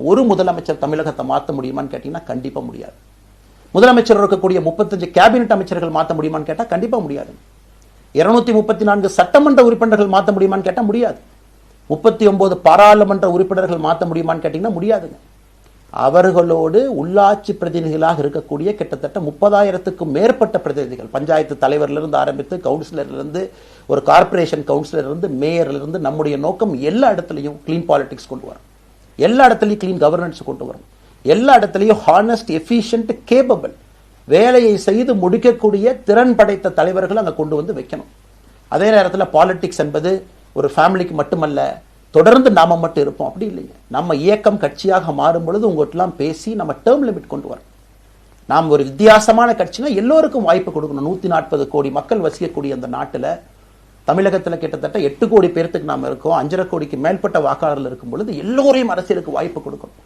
ஒரு முதலமைச்சர் தமிழகத்தை மாற்ற முடியுமான்னு கேட்டீங்கன்னா கண்டிப்பா முடியாது. முதலமைச்சர் இருக்கக்கூடிய 35 கேபினெட் அமைச்சர்கள் மாற்ற முடியுமான்னு கேட்டா கண்டிப்பா முடியாது. 234 சட்டமன்ற உறுப்பினர்கள் மாற்ற முடியுமான்னு கேட்டா முடியாது. 39 பாராளுமன்ற உறுப்பினர்கள் மாற்ற முடியுமான்னு கேட்டீங்கன்னா முடியாதுங்க. அவர்களோடு உள்ளாட்சி பிரதிநிதிகளாக இருக்கக்கூடிய கிட்டத்தட்ட 30,000க்கும் மேற்பட்ட பிரதிநிதிகள், பஞ்சாயத்து தலைவரிலிருந்து ஆரம்பித்து கவுன்சிலரிலிருந்து ஒரு கார்பரேஷன் கவுன்சிலரிலிருந்து மேயரிலிருந்து, நம்முடைய நோக்கம் எல்லா இடத்துலையும் கிளீன் பாலிடிக்ஸ் கொண்டு வரும், எல்லா இடத்துலையும் கிளீன் கவர்னன்ஸ் கொண்டு வரும், எல்லா இடத்துலையும் ஹானஸ்ட், எஃபிஷியன்ட், கேபபிள், வேலையை செய்து முடிக்கக்கூடிய திறன் படைத்த தலைவர்கள் அங்கே கொண்டு வந்து வைக்கணும். அதே நேரத்தில் பாலிடிக்ஸ் என்பது ஒரு ஃபேமிலிக்கு மட்டுமல்ல, தொடர்ந்து நாம மட்டும் இருப்போம் அப்படி இல்லைங்க. நம்ம இயக்கம் கட்சியாக மாறும் பொழுது உங்கள்கிட்டலாம் பேசி நம்ம டேர்ம் லிமிட் கொண்டு வரோம். நாம் ஒரு வித்தியாசமான கட்சினா எல்லோருக்கும் வாய்ப்பு கொடுக்கணும். 140 கோடி மக்கள் வசிக்கக்கூடிய அந்த நாட்டில், தமிழகத்தில் கிட்டத்தட்ட 8 கோடி பேர்த்துக்கு நாம் இருக்கோம். 5.5 கோடிக்கு மேற்பட்ட வாக்காளர்கள் இருக்கும் பொழுது எல்லோரையும் அரசியலுக்கு வாய்ப்பு கொடுக்கணும்.